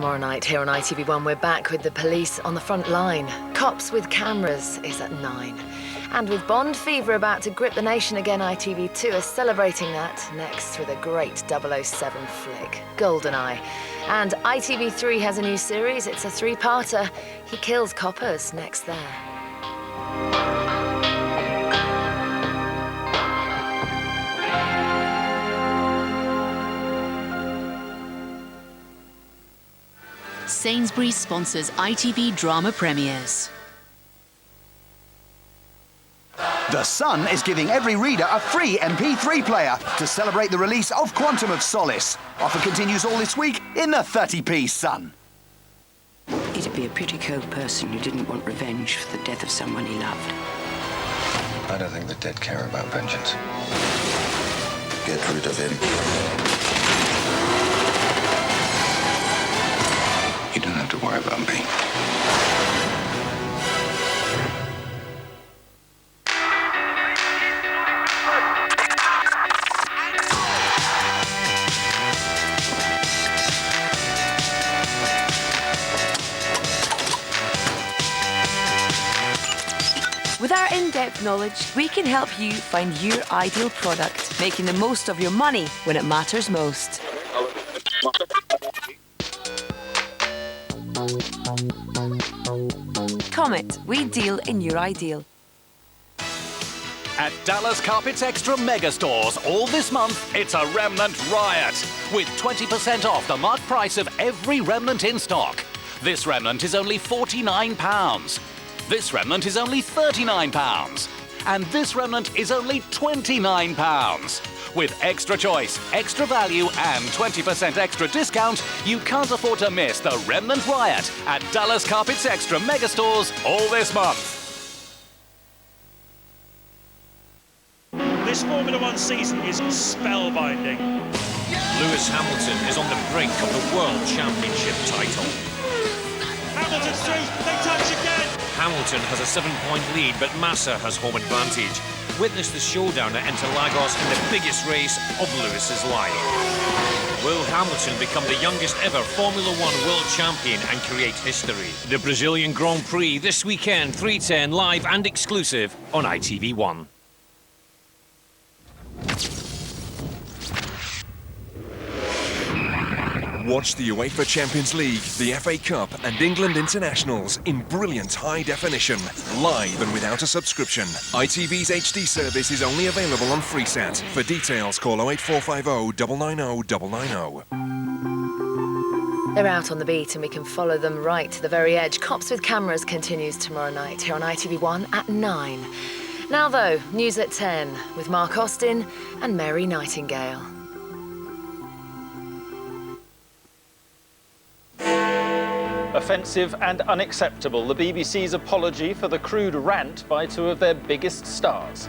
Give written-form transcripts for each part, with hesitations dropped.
tomorrow night here on ITV1. We're back with the police on the front line. Cops with Cameras is at 9. And with Bond fever about to grip the nation again, ITV2 is celebrating that next with a great 007 flick, GoldenEye. And ITV3 has a new series. It's a three-parter. He kills coppers next there. Sainsbury's sponsors ITV drama premieres. The Sun is giving every reader a free MP3 player to celebrate the release of Quantum of Solace. Offer continues all this week in the 30p Sun. He'd be a pretty cold person who didn't want revenge for the death of someone he loved. I don't think the dead care about vengeance. Get rid of him. You don't have to worry about me. With our in-depth knowledge, we can help you find your ideal product, making the most of your money when it matters most. Comet, we deal in your ideal. At Dallas Carpets Extra Mega Stores, all this month, it's a remnant riot, with 20% off the marked price of every remnant in stock. This remnant is only £49. This remnant is only £39. And this remnant is only £29. With extra choice, extra value and 20% extra discount, you can't afford to miss the Remnant Riot at Dallas Carpets Extra Mega Stores all this month. This Formula One season is spellbinding. Lewis Hamilton is on the brink of the World Championship title. Hamilton's through, they touch again! Hamilton has a 7-point lead, but Massa has home advantage. Witness the showdown at Interlagos in the biggest race of Lewis's life. Will Hamilton become the youngest ever Formula One world champion and create history? The Brazilian Grand Prix this weekend, 3:10, live and exclusive on ITV1. Watch the UEFA Champions League, the FA Cup and England Internationals in brilliant high definition, live and without a subscription. ITV's HD service is only available on Freesat. For details, call 08450 990 990. They're out on the beat and we can follow them right to the very edge. Cops with Cameras continues tomorrow night here on ITV1 at 9. Now though, news at 10 with Mark Austin and Mary Nightingale. Offensive and unacceptable, the BBC's apology for the crude rant by two of their biggest stars.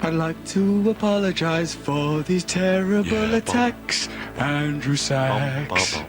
I'd like to apologise for these terrible attacks, Andrew Sachs.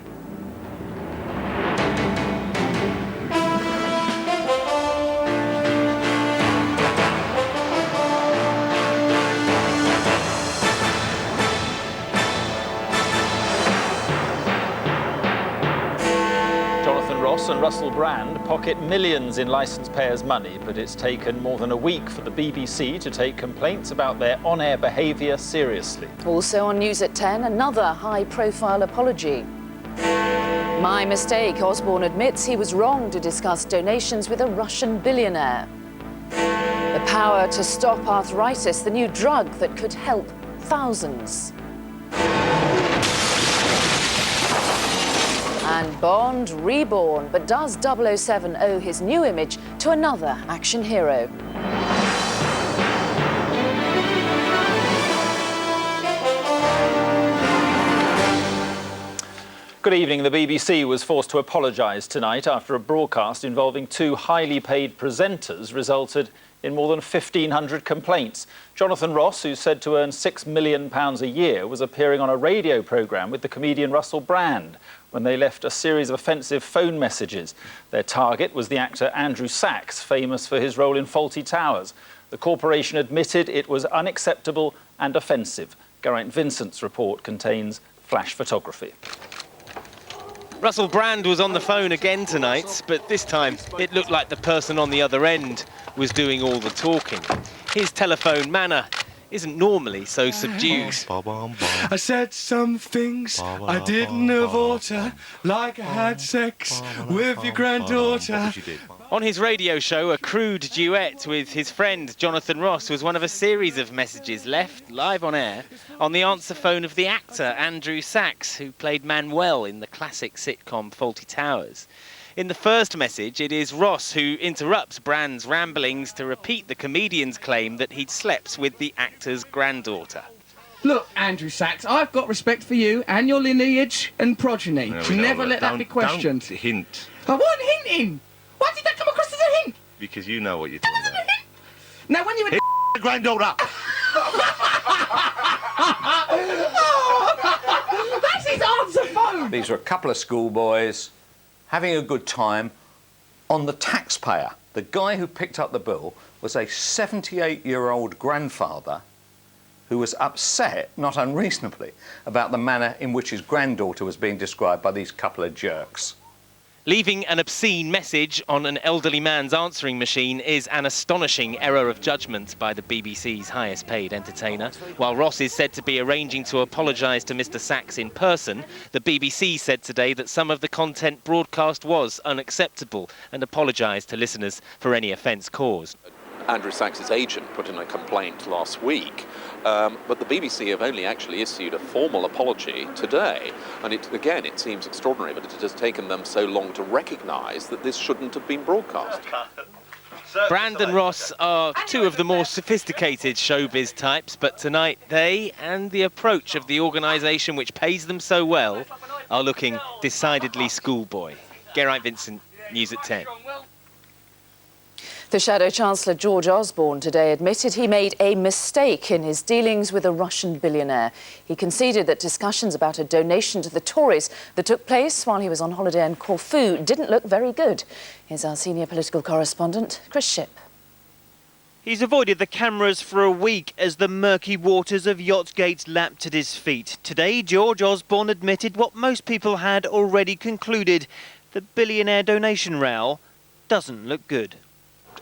And Russell Brand pocket millions in licence payers' money, but it's taken more than a week for the BBC to take complaints about their on-air behaviour seriously. Also on News at 10, another high-profile apology. My mistake, Osborne admits he was wrong to discuss donations with a Russian billionaire. The power to stop arthritis, the new drug that could help thousands. And Bond reborn, but does 007 owe his new image to another action hero? Good evening. The BBC was forced to apologise tonight after a broadcast involving two highly paid presenters resulted in more than 1,500 complaints. Jonathan Ross, who's said to earn £6 million a year, was appearing on a radio programme with the comedian Russell Brand when they left a series of offensive phone messages. Their target was the actor Andrew Sachs, famous for his role in Fawlty Towers. The corporation admitted it was unacceptable and offensive. Geraint Vincent's report contains flash photography. Russell Brand was on the phone again tonight, but this time it looked like the person on the other end was doing all the talking. His telephone manner isn't normally so subdued. I said some things I didn't have oughta, like I had sex with your granddaughter. On his radio show, a crude duet with his friend Jonathan Ross was one of a series of messages left live on air on the answer phone of the actor Andrew Sachs, who played Manuel in the classic sitcom Fawlty Towers. In the first message, it is Ross who interrupts Brand's ramblings to repeat the comedian's claim that he'd slept with the actor's granddaughter. Look, Andrew Sachs, I've got respect for you and your lineage and progeny. Never let that be questioned. Don't hint. I wasn't hinting. Why did that come across as a hint? Because you know what you're doing. Now, when you were... the granddaughter! That's his answer phone! These were a couple of schoolboys having a good time on the taxpayer. The guy who picked up the bill was a 78-year-old grandfather who was upset, not unreasonably, about the manner in which his granddaughter was being described by these couple of jerks. Leaving an obscene message on an elderly man's answering machine is an astonishing error of judgment by the BBC's highest paid entertainer. While Ross is said to be arranging to apologise to Mr Sachs in person, the BBC said today that some of the content broadcast was unacceptable and apologised to listeners for any offence caused. Andrew Sachs's agent put in a complaint last week, but the BBC have only actually issued a formal apology today. And it seems extraordinary, but it has taken them so long to recognise that this shouldn't have been broadcast. Brand and Ross are two of the more sophisticated showbiz types, but tonight they and the approach of the organisation which pays them so well are looking decidedly schoolboy. Geraint Vincent, News at 10. The Shadow Chancellor George Osborne today admitted he made a mistake in his dealings with a Russian billionaire. He conceded that discussions about a donation to the Tories that took place while he was on holiday in Corfu didn't look very good. Here's our senior political correspondent, Chris Shipp. He's avoided the cameras for a week as the murky waters of Yachtgate lapped at his feet. Today, George Osborne admitted what most people had already concluded. The billionaire donation row doesn't look good.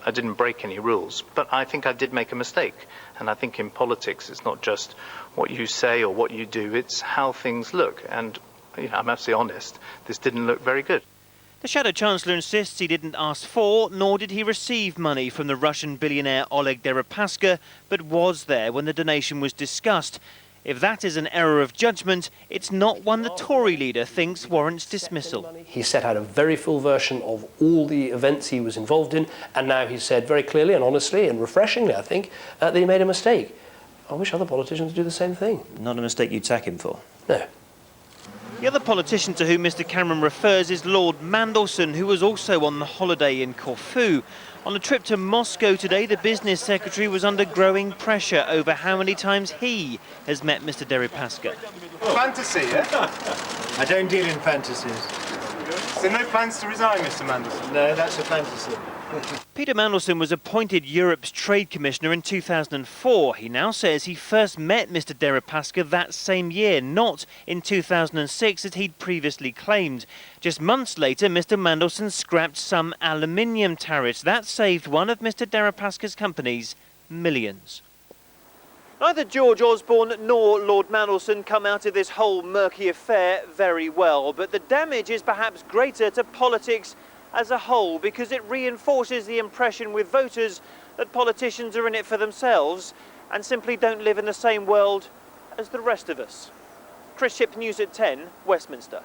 I didn't break any rules, but I think I did make a mistake. And I think in politics, it's not just what you say or what you do, it's how things look. And I'm absolutely honest, this didn't look very good. The Shadow Chancellor insists he didn't ask for, nor did he receive money from the Russian billionaire Oleg Deripaska, but was there when the donation was discussed. If that is an error of judgment, it's not one the Tory leader thinks warrants dismissal. He set out a very full version of all the events he was involved in, and now he's said very clearly and honestly and refreshingly, I think, that he made a mistake. I wish other politicians would do the same thing. Not a mistake you'd sack him for? No. The other politician to whom Mr Cameron refers is Lord Mandelson, who was also on the holiday in Corfu. On a trip to Moscow today, the business secretary was under growing pressure over how many times he has met Mr Deripaska. Fantasy, yeah? I don't deal in fantasies. So no plans to resign, Mr Mandelson? No, that's a fantasy. Peter Mandelson was appointed Europe's Trade Commissioner in 2004. He now says he first met Mr Deripaska that same year, not in 2006 as he'd previously claimed. Just months later, Mr Mandelson scrapped some aluminium tariffs. That saved one of Mr Deripaska's companies millions. Neither George Osborne nor Lord Mandelson come out of this whole murky affair very well, but the damage is perhaps greater to politics as a whole because it reinforces the impression with voters that politicians are in it for themselves and simply don't live in the same world as the rest of us. Chris Shipp, News at 10, Westminster.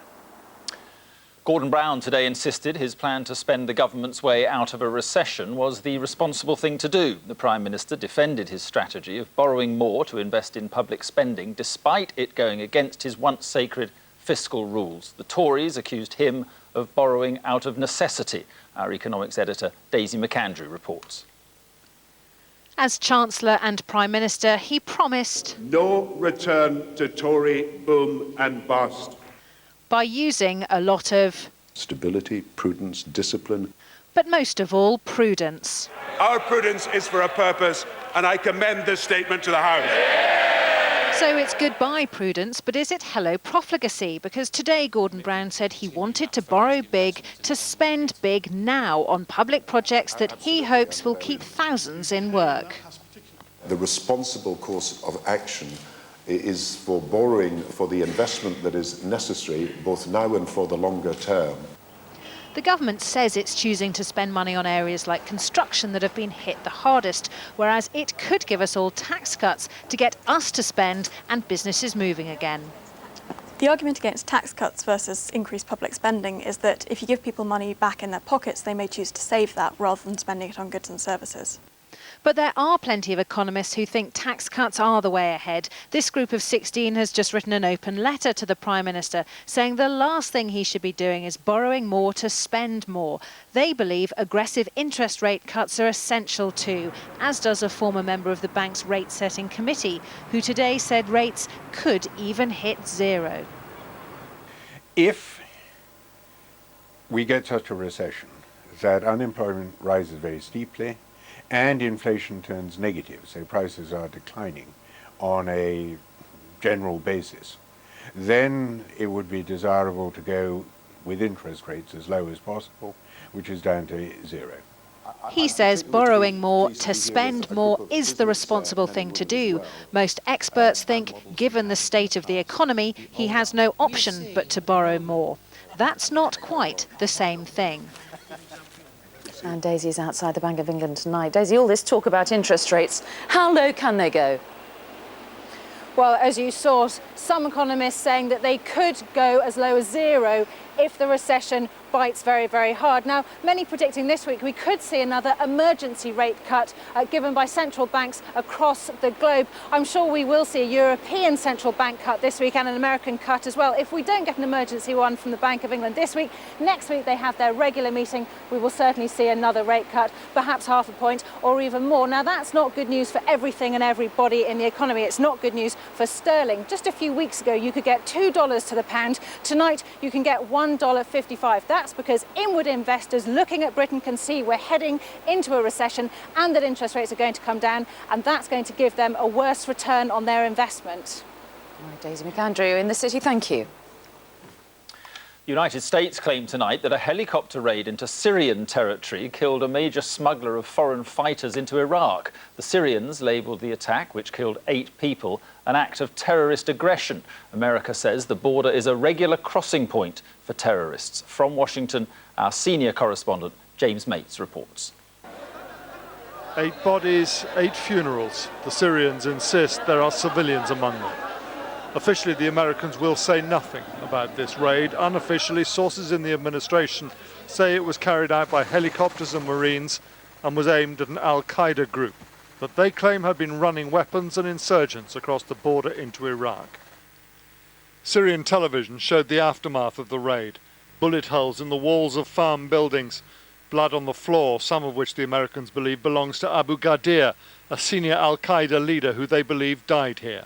Gordon Brown today insisted his plan to spend the government's way out of a recession was the responsible thing to do. The Prime Minister defended his strategy of borrowing more to invest in public spending, despite it going against his once sacred fiscal rules. The Tories accused him of borrowing out of necessity. Our economics editor, Daisy McAndrew, reports. As Chancellor and Prime Minister, he promised no return to Tory boom and bust. By using a lot of stability, prudence, discipline. But most of all, prudence. Our prudence is for a purpose, and I commend this statement to the House. So it's goodbye prudence, but is it hello profligacy? Because today Gordon Brown said he wanted to borrow big, to spend big now on public projects that he hopes will keep thousands in work. The responsible course of action is for borrowing for the investment that is necessary both now and for the longer term. The government says it's choosing to spend money on areas like construction that have been hit the hardest, whereas it could give us all tax cuts to get us to spend and businesses moving again. The argument against tax cuts versus increased public spending is that if you give people money back in their pockets, they may choose to save that rather than spending it on goods and services. But there are plenty of economists who think tax cuts are the way ahead. This group of 16 has just written an open letter to the Prime Minister saying the last thing he should be doing is borrowing more to spend more. They believe aggressive interest rate cuts are essential too, as does a former member of the bank's rate-setting committee, who today said rates could even hit zero. If we get such a recession that unemployment rises very steeply, and inflation turns negative, so prices are declining on a general basis, then it would be desirable to go with interest rates as low as possible, which is down to zero. He says borrowing more to spend more is the responsible thing to do. Most experts think, given the state of the economy, he has no option but to borrow more. That's not quite the same thing. And Daisy's outside the Bank of England tonight. Daisy, all this talk about interest rates, how low can they go? Well, as you saw, some economists saying that they could go as low as zero if the recession bites very, very hard. Now, many predicting this week we could see another emergency rate cut given by central banks across the globe. I'm sure we will see a European central bank cut this week and an American cut as well. If we don't get an emergency one from the Bank of England this week, next week they have their regular meeting. We will certainly see another rate cut, perhaps half a point or even more. Now, that's not good news for everything and everybody in the economy. It's not good news for sterling. Just a few weeks ago, you could get $2 to the pound. Tonight, you can get $1.55. That's because inward investors looking at Britain can see we're heading into a recession and that interest rates are going to come down, and that's going to give them a worse return on their investment. All right, Daisy McAndrew in the city, thank you. United States claimed tonight that a helicopter raid into Syrian territory killed a major smuggler of foreign fighters into Iraq. The Syrians labelled the attack, which killed 8 people, an act of terrorist aggression. America says the border is a regular crossing point for terrorists. From Washington, our senior correspondent, James Mates, reports. 8 bodies, 8 funerals. The Syrians insist there are civilians among them. Officially, the Americans will say nothing about this raid. Unofficially, sources in the administration say it was carried out by helicopters and Marines and was aimed at an al-Qaeda group that they claim had been running weapons and insurgents across the border into Iraq. Syrian television showed the aftermath of the raid. Bullet holes in the walls of farm buildings, blood on the floor, some of which the Americans believe belongs to Abu Ghadir, a senior al-Qaeda leader who they believe died here.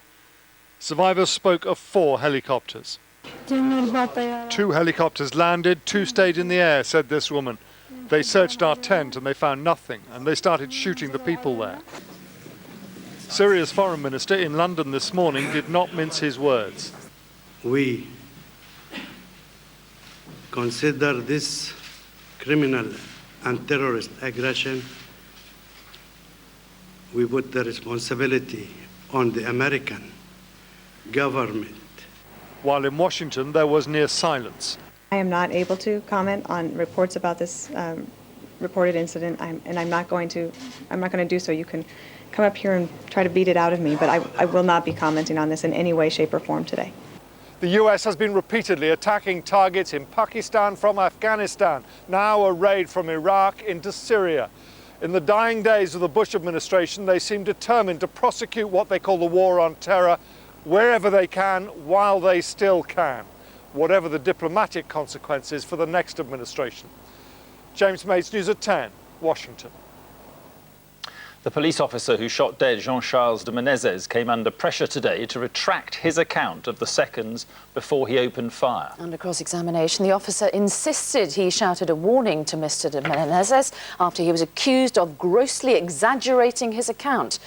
Survivors spoke of 4 helicopters. 2 helicopters landed, 2 stayed in the air, said this woman. They searched our tent and they found nothing, and they started shooting the people there. Syria's foreign minister in London this morning did not mince his words. We consider this criminal and terrorist aggression. We put the responsibility on the American government. While in Washington, there was near silence. I am not able to comment on reports about this reported incident, and I'm not going to do so. You can come up here and try to beat it out of me, but I will not be commenting on this in any way, shape, or form today. The US has been repeatedly attacking targets in Pakistan from Afghanistan, now a raid from Iraq into Syria. In the dying days of the Bush administration, they seem determined to prosecute what they call the war on terror wherever they can, while they still can, whatever the diplomatic consequences for the next administration. James Mates, News at 10, Washington. The police officer who shot dead Jean-Charles de Menezes came under pressure today to retract his account of the seconds before he opened fire. Under cross-examination, the officer insisted he shouted a warning to Mr. de Menezes after he was accused of grossly exaggerating his account.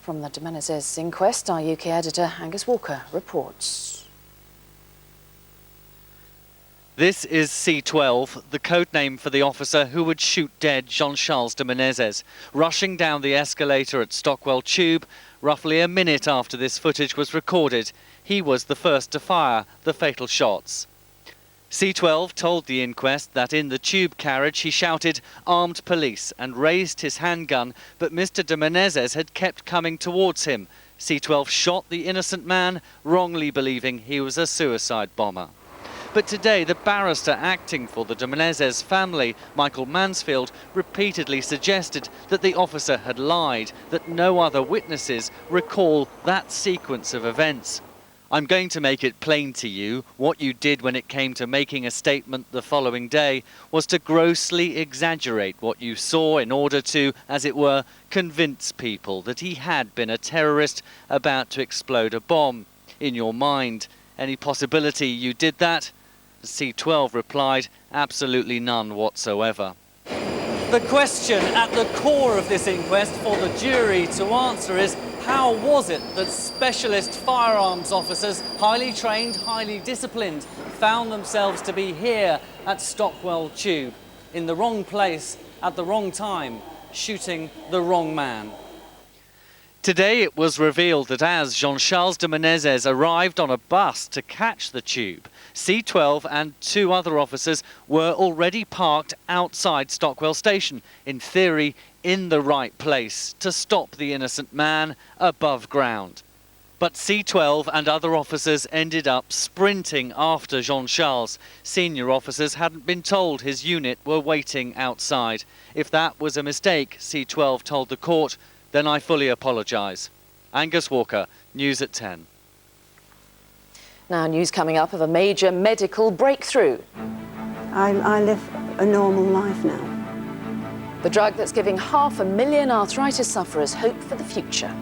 From the de Menezes inquest, our UK editor Angus Walker reports. This is C12, the code name for the officer who would shoot dead Jean-Charles de Menezes, rushing down the escalator at Stockwell Tube roughly a minute after this footage was recorded. He was the first to fire the fatal shots. C12 told the inquest that in the tube carriage he shouted "armed police" and raised his handgun, but Mr. de Menezes had kept coming towards him. C12 shot the innocent man, wrongly believing he was a suicide bomber. But today, the barrister acting for the de Menezes family, Michael Mansfield, repeatedly suggested that the officer had lied, that no other witnesses recall that sequence of events. "I'm going to make it plain to you, what you did when it came to making a statement the following day was to grossly exaggerate what you saw in order to, as it were, convince people that he had been a terrorist about to explode a bomb. In your mind, any possibility you did that?" C12 replied, "Absolutely none whatsoever." The question at the core of this inquest for the jury to answer is, how was it that specialist firearms officers, highly trained, highly disciplined, found themselves to be here at Stockwell Tube, in the wrong place at the wrong time, shooting the wrong man? Today it was revealed that as Jean-Charles de Menezes arrived on a bus to catch the tube, C12 and two other officers were already parked outside Stockwell Station, in theory in the right place to stop the innocent man above ground. But C12 and other officers ended up sprinting after Jean-Charles. Senior officers hadn't been told his unit were waiting outside. If that was a mistake, C12 told the court, then I fully apologise. Angus Walker, News at 10. Now, news coming up of a major medical breakthrough. I live a normal life now. The drug that's giving 500,000 arthritis sufferers hope for the future.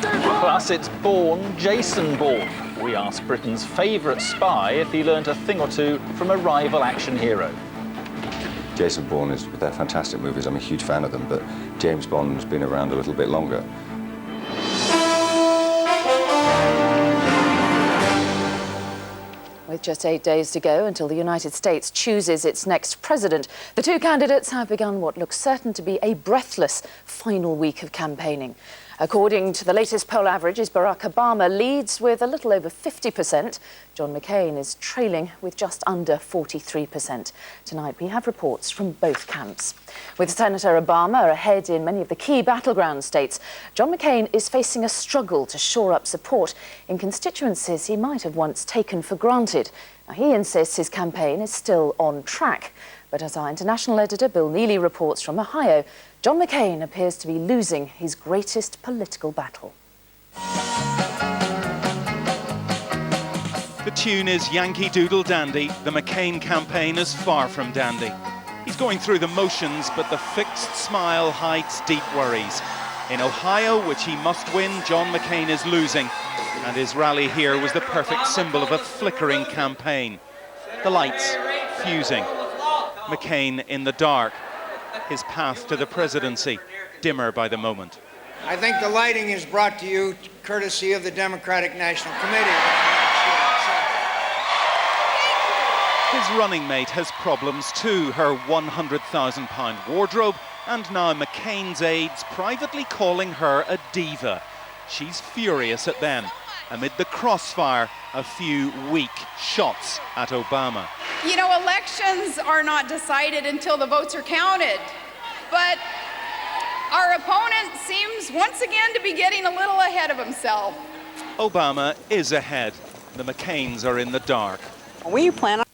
Plus, it's Bourne, Jason Bourne. We asked Britain's favourite spy if he learnt a thing or two from a rival action hero. Jason Bourne is, they're fantastic movies, I'm a huge fan of them, but James Bond's been around a little bit longer. With just 8 days to go until the United States chooses its next president, the two candidates have begun what looks certain to be a breathless final week of campaigning. According to the latest poll averages, Barack Obama leads with a little over 50%. John McCain is trailing with just under 43%. Tonight we have reports from both camps. With Senator Obama ahead in many of the key battleground states, John McCain is facing a struggle to shore up support in constituencies he might have once taken for granted. Now, he insists his campaign is still on track. But as our international editor Bill Neely reports from Ohio, John McCain appears to be losing his greatest political battle. The tune is Yankee Doodle Dandy. The McCain campaign is far from dandy. He's going through the motions, but the fixed smile hides deep worries. In Ohio, which he must win, John McCain is losing. And his rally here was the perfect symbol of a flickering campaign. The lights fusing. McCain in the dark. His path to the presidency dimmer by the moment. I think the lighting is brought to you courtesy of the Democratic National Committee. His running mate has problems too, her £100,000 wardrobe, and now McCain's aides privately calling her a diva. She's furious at them. Amid the crossfire, a few weak shots at Obama. You know, elections are not decided until the votes are counted. But our opponent seems once again to be getting a little ahead of himself. Obama is ahead. The McCains are in the dark. Will you plan on